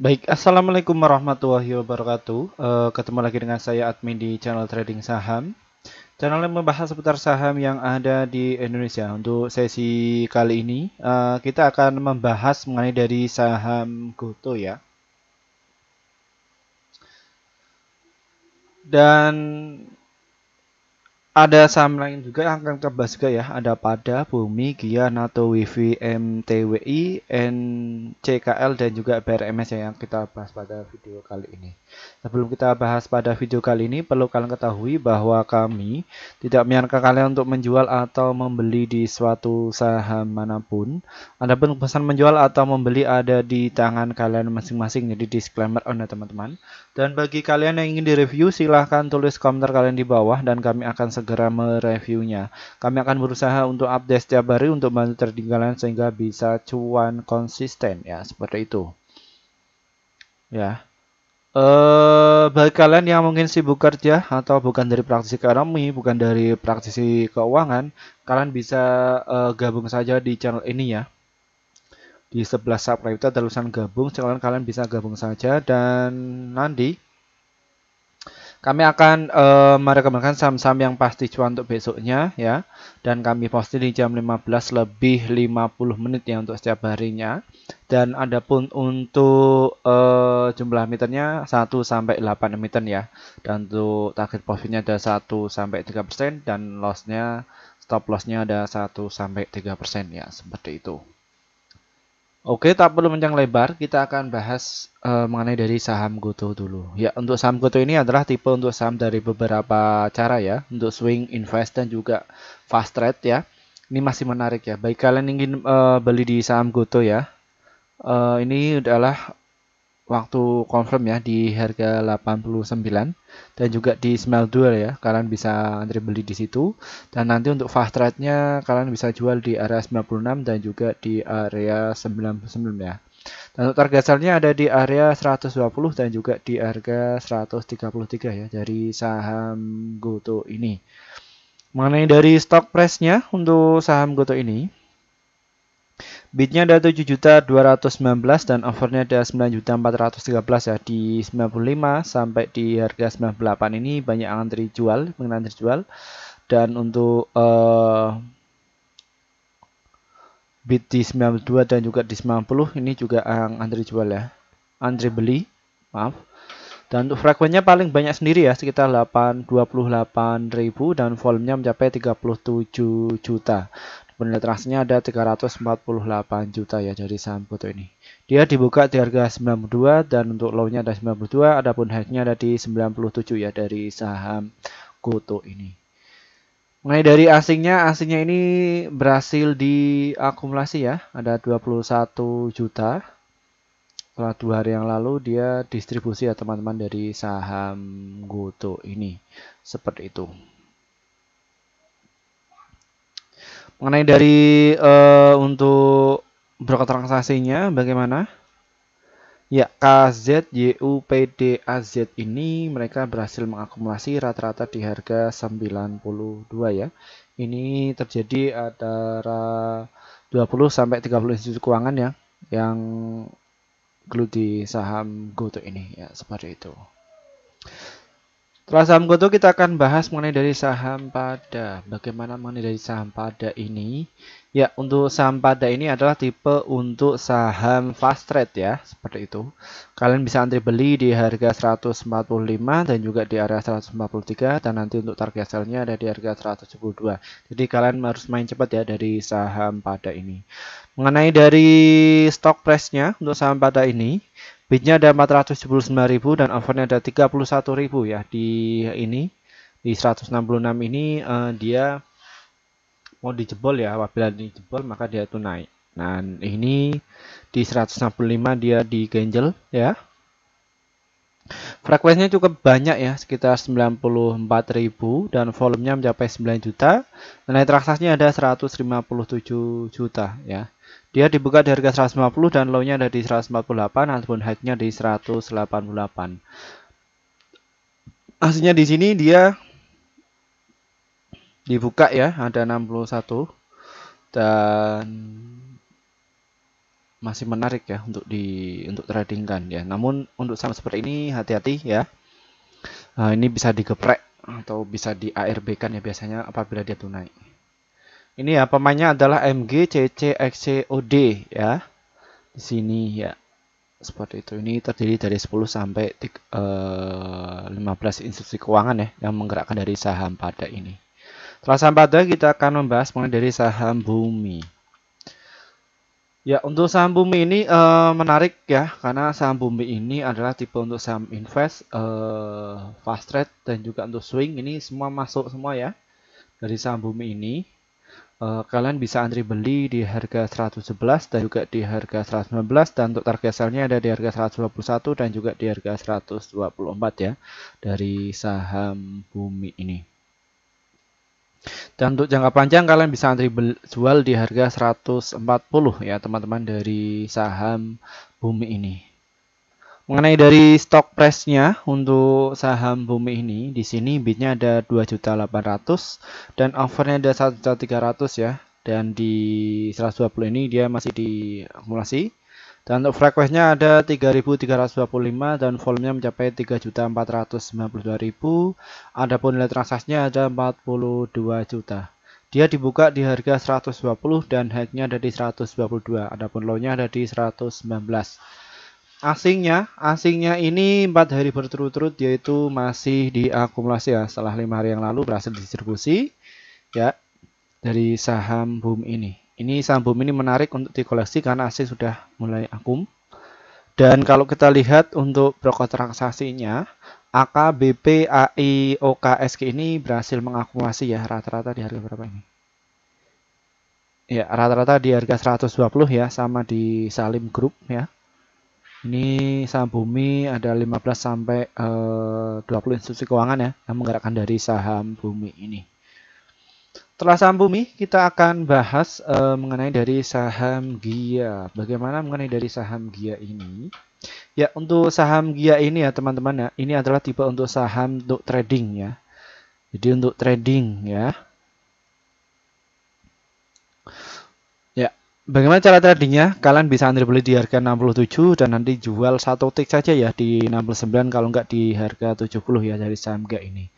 Baik, assalamualaikum warahmatullahi wabarakatuh. Ketemu lagi dengan saya admin di channel trading saham. Channel yang membahas seputar saham yang ada di Indonesia. Untuk sesi kali ini, kita akan membahas mengenai dari saham Goto ya. Dan ada saham lain juga yang akan kita bahas juga ya. Ada Pada, Bumi, Gia, NATO, Wifi, MTWI, NCKL, dan juga BRMS yang kita bahas pada video kali ini. Sebelum kita bahas pada video kali ini, perlu kalian ketahui bahwa kami tidak menyarankan kalian untuk menjual atau membeli di suatu saham manapun. Adapun pesan menjual atau membeli ada di tangan kalian masing-masing. Jadi disclaimer on ya teman-teman. Dan bagi kalian yang ingin direview, silahkan tulis komentar kalian di bawah dan kami akan segera mereviewnya. Kami akan berusaha untuk update setiap hari untuk membantu trading kalian sehingga bisa cuan konsisten ya, seperti itu. Ya. Bagi kalian yang mungkin sibuk kerja atau bukan dari praktisi ekonomi, bukan dari praktisi keuangan, kalian bisa gabung saja di channel ini ya. Di sebelah subscribe itu ada tulisan gabung, kalian bisa gabung saja dan nanti kami akan merekomendasikan saham-saham yang pasti cuan untuk besoknya ya. Dan kami posting di jam 15 lebih 50 menit ya untuk setiap harinya. Dan adapun untuk jumlah emitennya 1 sampai 8 emiten ya. Dan untuk target profitnya ada 1 sampai 3% dan lossnya stop lossnya ada 1 sampai 3% ya, seperti itu. Oke, tak perlu panjang lebar, kita akan bahas mengenai dari saham Goto dulu. Ya, untuk saham Goto ini adalah tipe untuk saham dari beberapa cara ya, untuk swing, invest, dan juga fast trade ya. Ini masih menarik ya. Baik kalian ingin beli di saham Goto ya, ini adalah waktu confirm ya di harga 89 dan juga di 92 ya. Kalian bisa antri beli di situ. Dan nanti untuk fast trade-nya kalian bisa jual di area 96 dan juga di area 99 ya. Dan untuk target sell-nya ada di area 120 dan juga di harga 133 ya dari saham Goto ini. Mengenai dari stock price-nya untuk saham Goto ini, bidnya ada 7.219 dan overnya ada 9.413 ya di 95 sampai di harga 98 ini banyak antri jual, antri jual. Dan untuk bid di 92 dan juga di 90 ini juga antri jual ya, antri beli, maaf. Dan untuk frekuensinya paling banyak sendiri ya, sekitar 28.000 dan volumenya mencapai 37 juta. Penetrasinya ada 348 juta ya dari saham Goto ini. Dia dibuka di harga 92 dan untuk low-nya ada 92, adapun high-nya ada di 97 ya dari saham Goto ini. Mengenai dari asingnya ini berhasil diakumulasi ya, ada 21 juta. Setelah 2 hari yang lalu dia distribusi ya teman-teman dari saham Goto ini. Seperti itu. Mengenai dari untuk broker transaksinya bagaimana? Ya, KZYUPDAZ ini mereka berhasil mengakumulasi rata-rata di harga 92 ya. Ini terjadi antara 20 sampai 30 institusi keuangan ya yang include di saham Goto ini ya, seperti itu. Setelah saham Goto kita akan bahas mengenai dari saham Pada. Bagaimana mengenai dari saham Pada ini? Ya, untuk saham Pada ini adalah tipe untuk saham fast trade ya, seperti itu. Kalian bisa antri beli di harga 145 dan juga di area 143 dan nanti untuk target sell-nya ada di harga 172. Jadi kalian harus main cepat ya dari saham Pada ini. Mengenai dari stock price-nya untuk saham Pada ini, bidnya ada 479.000 dan overnya ada 31.000 ya di ini di 166 ini dia mau dijebol ya, apabila dijebol maka dia itu naik. Nah ini di 165 dia diganjel ya. Frekuensinya cukup banyak ya, sekitar 94.000 dan volumenya mencapai 9 juta. Nilai transaksinya ada 157 juta ya. Dia dibuka di harga 150 dan low-nya ada di 148 ataupun high-nya di 188. Hasilnya di sini dia dibuka ya, ada 61 dan masih menarik ya untuk trading kan ya. Namun untuk saham seperti ini hati-hati ya. Ini bisa digeprek atau bisa di ARB kan ya biasanya apabila dia tunai. Ini ya pemainnya adalah MG, CC, XCOD ya. Di sini ya. Seperti itu. Ini terdiri dari 10 sampai 15 institusi keuangan ya yang menggerakkan dari saham pada ini. Setelah saham pada kita akan membahas mengenai dari saham Bumi. Ya, untuk saham Bumi ini menarik ya, karena saham Bumi ini adalah tipe untuk saham invest, fast trade dan juga untuk swing ini semua masuk semua ya dari saham Bumi ini. Kalian bisa antri beli di harga 111 dan juga di harga 119 dan untuk target sell-nya ada di harga 121 dan juga di harga 124 ya dari saham Bumi ini. Dan untuk jangka panjang kalian bisa antri jual di harga 140 ya teman-teman dari saham Bumi ini. Mengenai dari stock price-nya untuk saham Bumi ini, di sini bidnya ada 2.800.000 dan offernya ada 1.300.000 ya. Dan di 120 ini dia masih diakumulasi. Dan untuk frekuensinya ada 3.325 dan volumenya mencapai 3.492.000. Adapun nilai transaksinya ada 42 juta. Dia dibuka di harga 120 dan high-nya ada di 122. Adapun low-nya ada di 119. Asingnya ini 4 hari berturut-turut yaitu masih diakumulasi ya. Setelah 5 hari yang lalu berhasil distribusi ya dari saham Bumi ini. Ini saham Bumi ini menarik untuk dikoleksi karena asing sudah mulai akum. Dan kalau kita lihat untuk broker transaksinya, AK, BP, AI, OK, SG ini berhasil mengakumulasi ya rata-rata di harga berapa ini? Ya, rata-rata di harga 120 ya sama di Salim Group ya. Ini saham Bumi ada 15 sampai 20 institusi keuangan ya yang menggerakkan dari saham Bumi ini. Setelah saham Bumi, kita akan bahas mengenai dari saham Gia. Bagaimana mengenai dari saham Gia ini? Ya, untuk saham Gia ini ya teman-teman ya, ini adalah tipe untuk saham untuk trading ya. Jadi untuk trading ya. Bagaimana cara tradingnya? Kalian bisa antri beli di harga 67 dan nanti jual satu tick saja ya di 69 kalau nggak di harga 70 ya dari saham GA ini.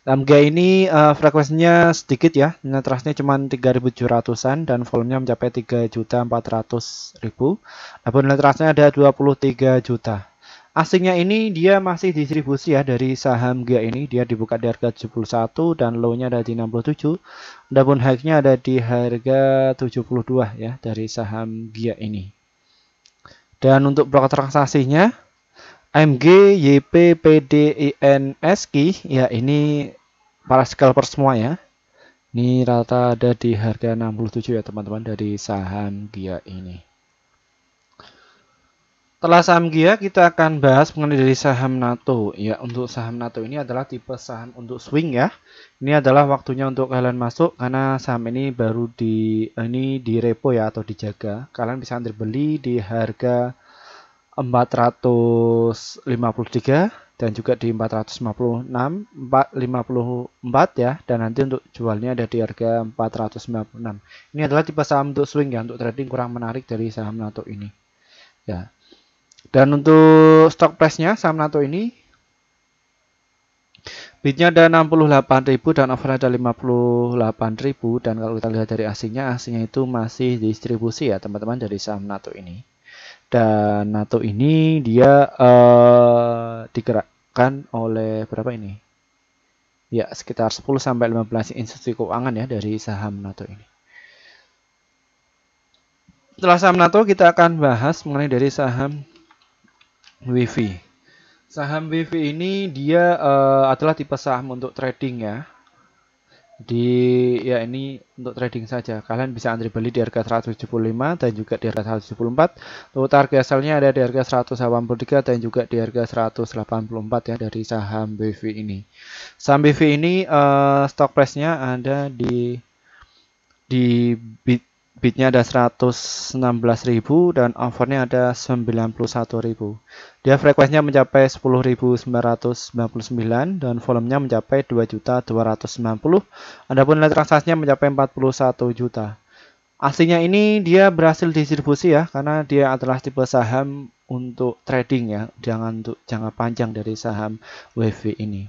Saham GA ini frekuensinya sedikit ya, netrasnya cuma 3.700-an dan volumenya mencapai 3.400.000. Adapun netrasnya ada 23 juta. Asingnya ini dia masih distribusi ya dari saham GA ini, dia dibuka di harga 71 dan low-nya ada di 67. Adapun high-nya ada di harga 72 ya dari saham GA ini. Dan untuk broker transaksinya AMG, YP, PD, INSK ya ini para scalper semua ya. Ini rata ada di harga 67 ya teman-teman dari saham GA ini. Setelah saham Gia, kita akan bahas mengenai dari saham NATO. Ya, untuk saham NATO ini adalah tipe saham untuk swing ya. Ini adalah waktunya untuk kalian masuk karena saham ini baru di repo ya atau dijaga. Kalian bisa antri beli di harga 453 dan juga di 456, 454 ya. Dan nanti untuk jualnya ada di harga 496. Ini adalah tipe saham untuk swing ya, untuk trading kurang menarik dari saham NATO ini. Ya. Dan untuk stock price-nya saham NATO ini bidnya ada 68.000 dan offer ada 58.000 dan kalau kita lihat dari asingnya itu masih distribusi ya teman-teman dari saham NATO ini. Dan NATO ini dia digerakkan oleh berapa ini? Ya, sekitar 10 sampai 15 institusi keuangan ya dari saham NATO ini. Setelah saham NATO kita akan bahas mengenai dari saham WIFI. Saham WIFI ini dia adalah tipe saham untuk trading ya. Ini untuk trading saja. Kalian bisa antri beli di harga 175 dan juga di harga 174. Untuk target sell-nya ada di harga 183 dan juga di harga 184 ya dari saham WIFI ini. Saham WIFI ini stock price-nya ada di bidnya ada 116.000 dan offernya ada 91.000. Dia frekuensinya mencapai 10.999 dan volumenya mencapai 2.290. Adapun nilai transaksinya mencapai 41 juta. Aslinya ini dia berhasil distribusi ya, karena dia adalah tipe saham untuk trading ya, jangan untuk jangka panjang dari saham WIFI ini.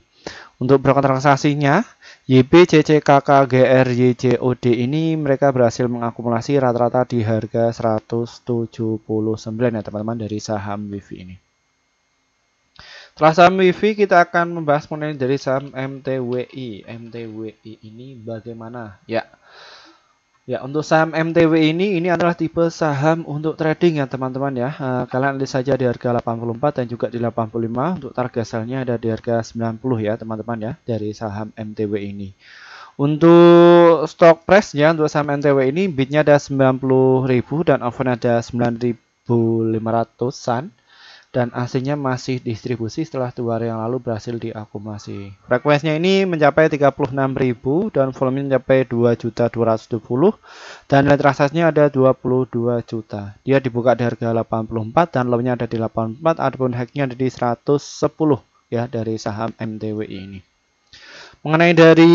Untuk broker transaksinya, YB, CCKK, GR, YJOD ini mereka berhasil mengakumulasi rata-rata di harga 179 ya teman-teman dari saham WIFI ini. Setelah saham WIFI kita akan membahas mengenai dari saham MTWI. MTWI ini bagaimana? Ya, untuk saham MTWI ini adalah tipe saham untuk trading ya teman-teman ya. Kalian lihat saja di harga 84 dan juga di 85. Untuk target sell-nya ada di harga 90 ya teman-teman ya dari saham MTWI ini. Untuk stock price-nya untuk saham MTWI ini bid-nya ada 90.000 dan offer-nya ada 9.500-an. Dan aslinya masih distribusi setelah 2 hari yang lalu berhasil diakumulasi. Frekuensinya ini mencapai 36.000 dan volume mencapai 2.220 dan nilai transaksinya ada 22 juta. Dia dibuka di harga 84 dan low-nya ada di 84, adapun high-nya ada di 110 ya dari saham MTWI ini. Mengenai dari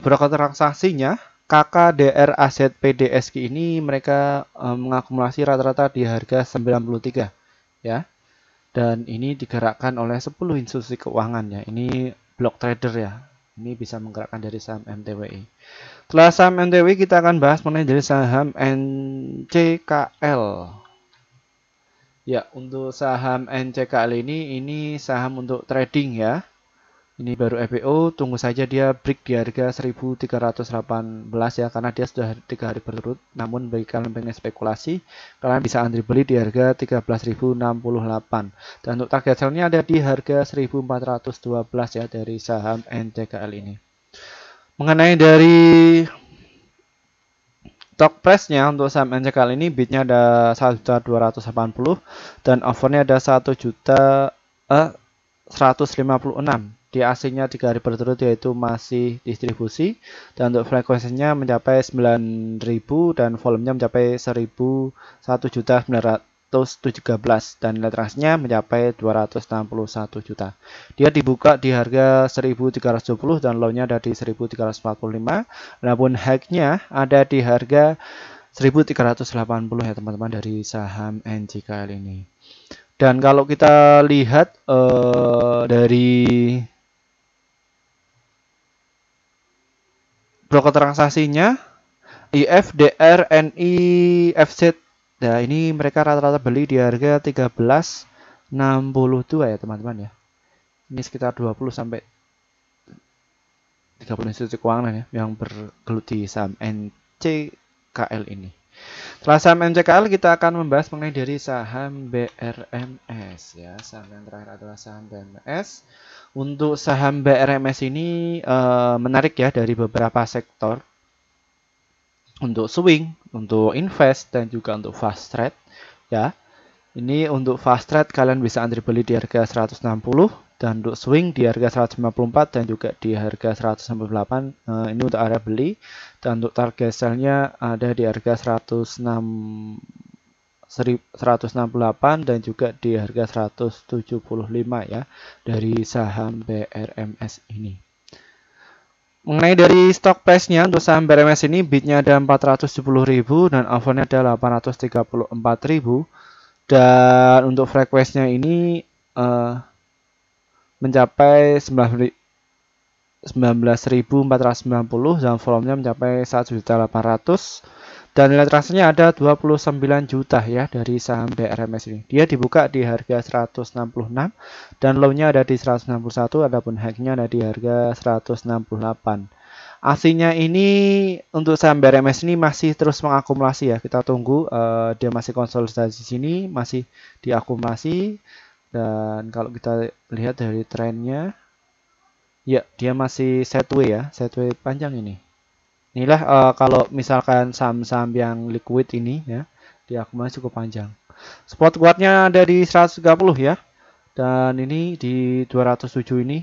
broker transaksinya, KKDR Aset PDSK ini mereka mengakumulasi rata-rata di harga 93 ya. Dan ini digerakkan oleh 10 institusi keuangan ya. Ini block trader ya. Ini bisa menggerakkan dari saham MTWI. Setelah saham MTWI kita akan bahas mengenai dari saham NCKL. Ya, untuk saham NCKL ini saham untuk trading ya. Ini baru IPO, tunggu saja dia break di harga 1318 ya, karena dia sudah 3 hari berturut. Namun bagi kalian yang pengen spekulasi, kalian bisa antri beli di harga 13.068. Dan untuk target sell-nya ada di harga 1412 ya dari saham NCKL ini. Mengenai dari stock price-nya untuk saham NCKL ini bid-nya ada 1.280 dan offer-nya ada 1.156. Di aslinya 3 hari berturut yaitu masih distribusi dan untuk frekuensinya mencapai 9.000 dan volumenya mencapai 1.913 dan nilai transaksinya mencapai 261 juta. Dia dibuka di harga 1.320 dan low-nya ada di 1.345. Namun high-nya ada di harga 1.380 ya teman-teman dari saham NCKL ini. Dan kalau kita lihat dari broker transaksinya IF, DR, NI, FZ. Nah, ini mereka rata-rata beli di harga 13.62 ya, teman-teman ya. Ini sekitar 20 sampai 30 institusi keuangan ya yang bergelut di saham NCKL ini. Setelah saham NCKL kita akan membahas mengenai dari saham BRMS ya. Saham yang terakhir adalah saham BRMS. Untuk saham BRMS ini menarik ya dari beberapa sektor. Untuk swing, untuk invest dan juga untuk fast trade ya. Ini untuk fast trade kalian bisa antri beli di harga 160 dan untuk swing di harga 154 dan juga di harga 198. Ini untuk area beli dan untuk target sell-nya ada di harga 168 dan juga di harga 175 ya dari saham BRMS ini. Mengenai dari stock price-nya untuk saham BRMS ini bid-nya ada 470.000 dan offer-nya ada 834.000 dan untuk frekuensinya ini mencapai 19.490 dan volumenya mencapai 1.800.000 dan nilai transaksinya ada 29 juta ya dari saham BRMS ini. Dia dibuka di harga 166 dan low-nya ada di 161, adapun high-nya ada di harga 168. Aslinya ini untuk saham BRMS ini masih terus mengakumulasi ya. Kita tunggu dia masih konsolidasi sini, masih diakumulasi. Dan kalau kita lihat dari trennya, ya dia masih sideways panjang ini. Inilah kalau misalkan saham-saham yang liquid ini ya, diakumulasi cukup panjang. Spot kuatnya ada di 130 ya. Dan ini di 207 ini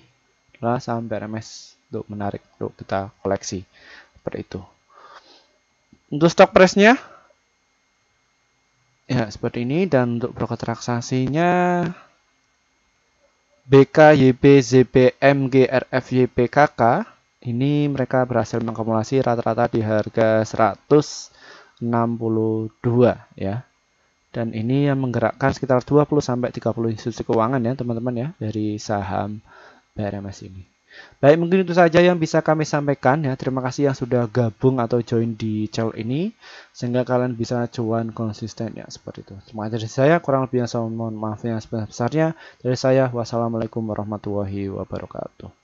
adalah saham BRMS untuk menarik untuk kita koleksi. Seperti itu. Untuk stock price-nya ya seperti ini dan untuk broker transaksinya BK, YB, ZP, MG, RF, YPKK ini mereka berhasil mengakumulasi rata-rata di harga 100 ya. Dan ini yang menggerakkan sekitar 20 sampai 30 institusi keuangan ya, teman-teman ya, dari saham BRMS ini. Baik, mungkin itu saja yang bisa kami sampaikan ya. Terima kasih yang sudah gabung atau join di channel ini sehingga kalian bisa cuan konsisten ya, seperti itu. Terima kasih dari saya, kurang lebihnya saya mohon maaf yang sebesar-besarnya. Dari saya, wassalamualaikum warahmatullahi wabarakatuh.